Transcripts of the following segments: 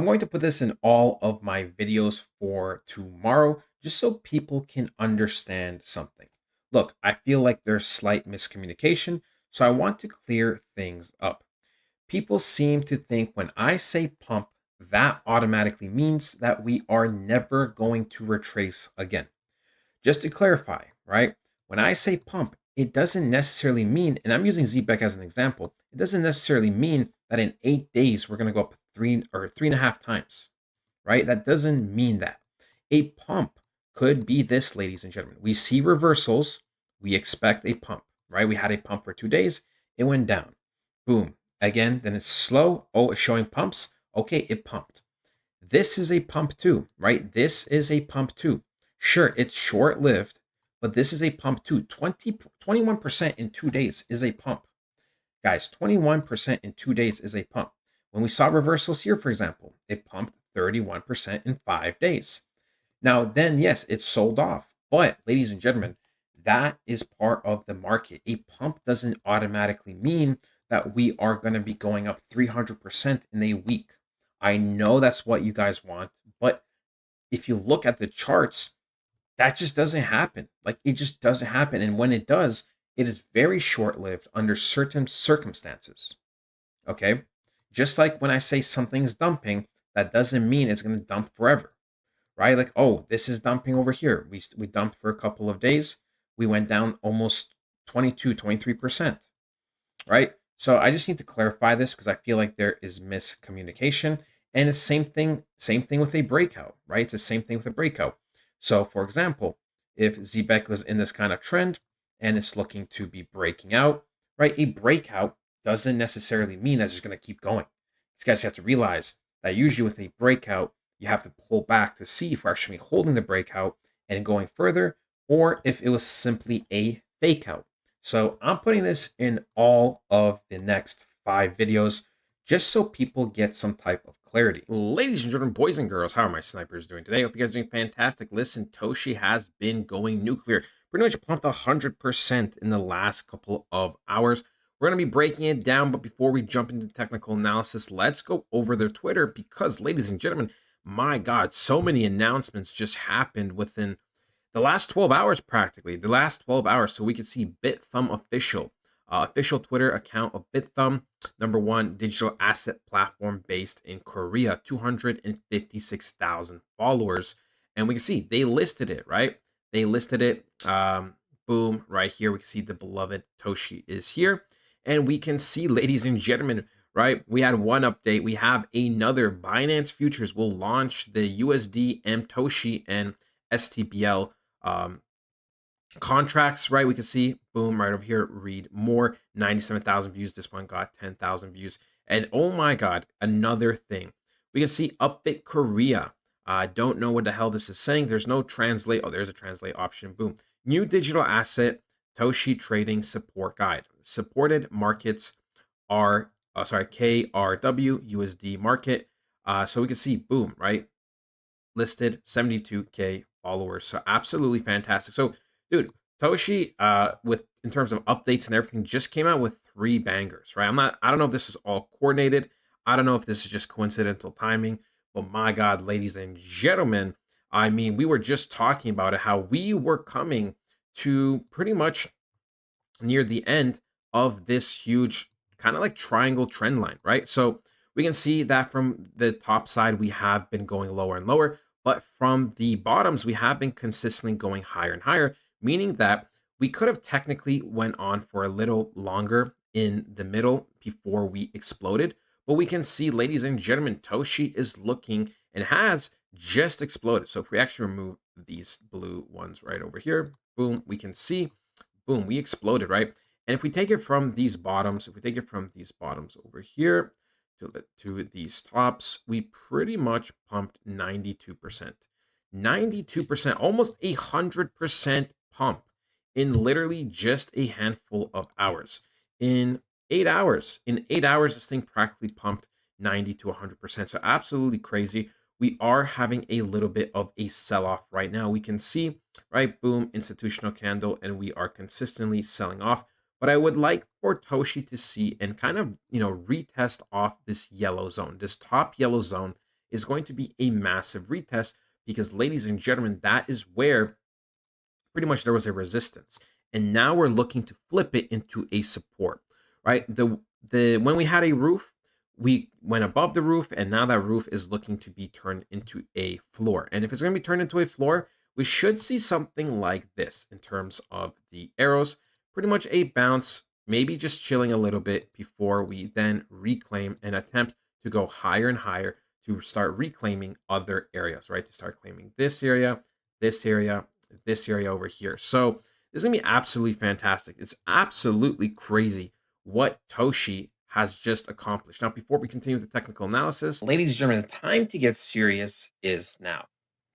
I'm going to put this in all of my videos for tomorrow just so people can understand something. Look, I feel like there's slight miscommunication, so I want to clear things up. People seem to think when I say pump, that automatically means that we are never going to retrace again. Just to clarify, right? When I say pump, it doesn't necessarily mean, and I'm using ZBEC as an example, it doesn't necessarily mean that in 8 days we're going to go up three or three and a half times, right? That doesn't mean that. A pump could be this, ladies and gentlemen. We see reversals, we expect a pump, right? We had a pump for 2 days, it went down. Boom. Again, then it's slow. Oh, it's showing pumps. Okay, it pumped. This is a pump too, right? This is a pump too. Sure, it's short lived, but this is a pump too. 21% in 2 days is a pump. Guys, 21% in 2 days is a pump. When we saw reversals here, for example, it pumped 31% in 5 days. Now, then, yes, it sold off. But, ladies and gentlemen, that is part of the market. A pump doesn't automatically mean that we are going to be going up 300% in a week. I know that's what you guys want, but if you look at the charts, that just doesn't happen. Like it just doesn't happen. And when it does, it is very short lived under certain circumstances. Okay. Just like when I say something's dumping, that doesn't mean it's going to dump forever, right? Like, oh, this is dumping over here. We dumped for a couple of days. We went down almost 22, 23%, right? So I just need to clarify this because I feel like there is miscommunication. And it's same thing with a breakout, right? It's the same thing with a breakout. So for example, if ZBEC was in this kind of trend and it's looking to be breaking out, right? A breakout doesn't necessarily mean that it's just going to keep going. These guys have to realize that usually with a breakout, you have to pull back to see if we're actually holding the breakout and going further, or if it was simply a fake out. So I'm putting this in all of the next 5 videos just so people get some type of clarity. Ladies and gentlemen, boys and girls, how are my snipers doing today? Hope you guys are doing fantastic. Listen, Toshi has been going nuclear. Pretty much pumped 100% in the last couple of hours. We're going to be breaking it down, but before we jump into technical analysis, let's go over their Twitter because, ladies and gentlemen, my God, so many announcements just happened within the last 12 hours, practically the last 12 hours. So we can see BitThumb official, official Twitter account of BitThumb, #1 digital asset platform based in Korea, 256,000 followers. And we can see they listed it, right? They listed it. Boom, right here. We can see the beloved Toshi is here. And we can see, ladies and gentlemen, right? We had one update. We have another. Binance Futures will launch the USD M Toshi and STBL contracts, right? We can see, boom, right over here, read more, 97,000 views. This one got 10,000 views. And oh my God, another thing. We can see Upbit Korea. I don't know what the hell this is saying. There's no translate. Oh, there's a translate option. Boom. New digital asset, Toshi trading support guide. Supported markets are, KRW, USD market. So we can see, boom, right? Listed 72K followers. So absolutely fantastic. So, dude, Toshi, with in terms of updates and everything, just came out with 3 bangers, right? I don't know if this was all coordinated. I don't know if this is just coincidental timing, but my God, ladies and gentlemen, I mean, we were just talking about it, how we were coming to pretty much near the end of this huge kind of like triangle trend line, right? So we can see that from the top side, we have been going lower and lower, but from the bottoms, we have been consistently going higher and higher, meaning that we could have technically went on for a little longer in the middle before we exploded. But we can see, ladies and gentlemen, Toshi is looking and has just exploded. So if we actually remove these blue ones right over here, boom, we can see boom, we exploded, right? And if we take it from these bottoms, if we take it from these bottoms over here to these tops, we pretty much pumped 92%. 92%, almost 100% pump in literally just a handful of hours. In 8 hours, this thing practically pumped 90 to 100%. So absolutely crazy. We are having a little bit of a sell-off right now. We can see, right, boom, institutional candle, and we are consistently selling off. But I would like for Toshi to see and kind of, retest off this yellow zone. This top yellow zone is going to be a massive retest because, ladies and gentlemen, that is where pretty much there was a resistance, and now we're looking to flip it into a support, right? The when we had a roof, we went above the roof, and now that roof is looking to be turned into a floor. And if it's going to be turned into a floor, we should see something like this in terms of the arrows, pretty much a bounce, maybe just chilling a little bit before we then reclaim and attempt to go higher and higher to start reclaiming other areas, right? To start claiming this area, this area over here. So this is gonna be absolutely fantastic. It's absolutely crazy what Toshi has just accomplished. Now, before we continue with the technical analysis, ladies and gentlemen, the time to get serious is now.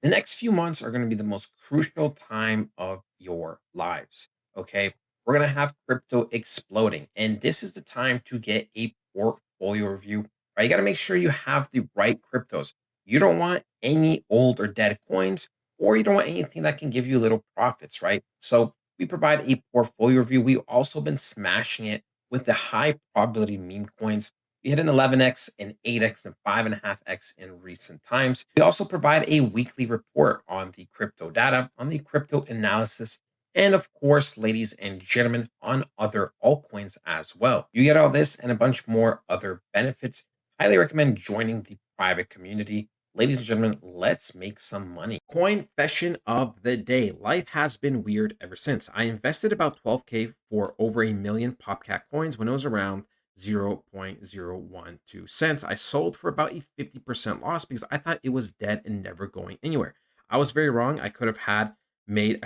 The next few months are going to be the most crucial time of your lives. Okay. We're going to have crypto exploding, and this is the time to get a portfolio review. Right? You got to make sure you have the right cryptos. You don't want any old or dead coins, or you don't want anything that can give you little profits, right? So we provide a portfolio review. We've also been smashing it with the high probability meme coins. We hit an 11x, an 8x, and 5.5x in recent times. We also provide a weekly report on the crypto data, on the crypto analysis, and of course, ladies and gentlemen, on other altcoins as well. You get all this and a bunch more other benefits. Highly recommend joining the private community. Ladies and gentlemen, let's make some money. Coin fashion of the day. Life has been weird ever since. I invested about 12K for over a million PopCat coins when it was around 0.012 cents. I sold for about a 50% loss because I thought it was dead and never going anywhere. I was very wrong. I could have made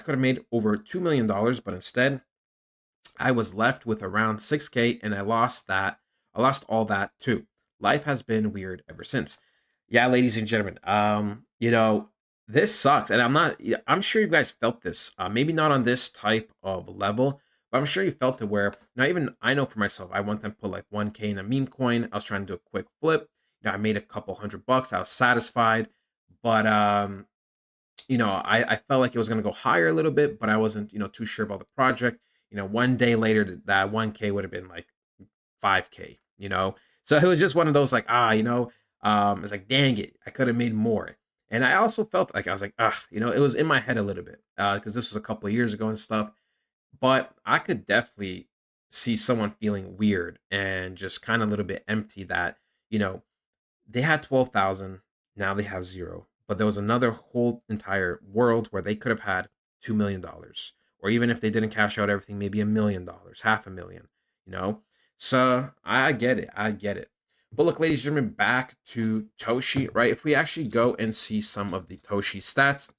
over $2 million, but instead I was left with around 6K, and I lost that. I lost all that too. Life has been weird ever since. Yeah, ladies and gentlemen, this sucks. And I'm sure you guys felt this. Maybe not on this type of level, but I'm sure you felt it where now even I know for myself, I want them to put like 1K in a meme coin. I was trying to do a quick flip. I made a couple $100. I was satisfied. But I felt like it was going to go higher a little bit, but I wasn't, too sure about the project. One day later, that 1K would have been like 5K. So it was just one of those like, it's like, dang it, I could have made more. And I also felt like I was like, it was in my head a little bit because this was a couple of years ago and stuff. But I could definitely see someone feeling weird and just kind of a little bit empty that, you know, they had 12,000, now they have zero. But there was another whole entire world where they could have had $2 million. Or even if they didn't cash out everything, maybe $1 million, half a million, you know? So I get it. I get it. But look, ladies and gentlemen, back to Toshi, right? If we actually go and see some of the Toshi stats,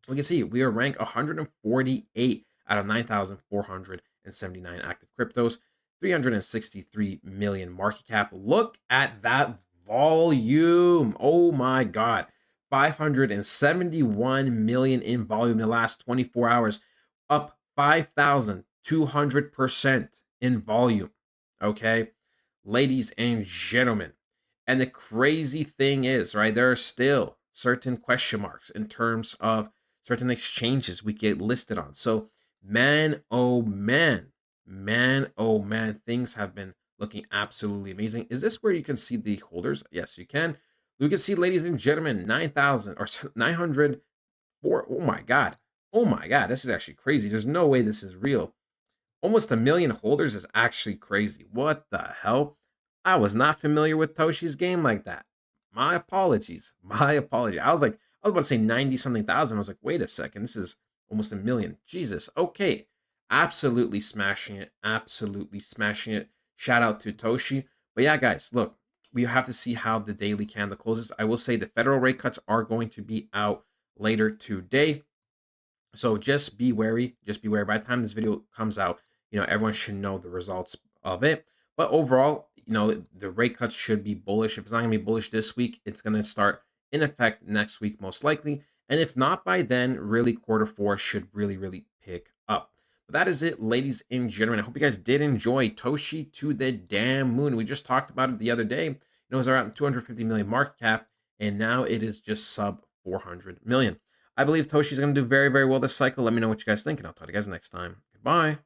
we can see we are ranked 148 out of 9,479 active cryptos, 363 million market cap. Look at that volume. Oh my God. 571 million in volume in the last 24 hours, up 5,200% in volume. Okay, ladies and gentlemen. And the crazy thing is, right, there are still certain question marks in terms of certain exchanges we get listed on. So, man, oh man, things have been looking absolutely amazing. Is this where you can see the holders? Yes, you can. You can see, ladies and gentlemen, 9,000 or 904. Oh my God. Oh my God. This is actually crazy. There's no way this is real. Almost a million holders is actually crazy. What the hell? I was not familiar with Toshi's game like that. My apologies. My apology. I was about to say 90 something thousand. I was like, wait a second. This is almost a million. Jesus. Okay. Absolutely smashing it. Absolutely smashing it. Shout out to Toshi. But yeah, guys, look, we have to see how the daily candle closes. I will say the federal rate cuts are going to be out later today. So just be wary. Just be wary. By the time this video comes out, everyone should know the results of it. But overall, the rate cuts should be bullish. If it's not going to be bullish this week, it's going to start in effect next week, most likely. And if not by then, really quarter four should really, really pick up. But that is it, ladies and gentlemen. I hope you guys did enjoy Toshi to the damn moon. We just talked about it the other day. It was around 250 million market cap, and now it is just sub 400 million. I believe Toshi's going to do very, very well this cycle. Let me know what you guys think, and I'll talk to you guys next time. Goodbye.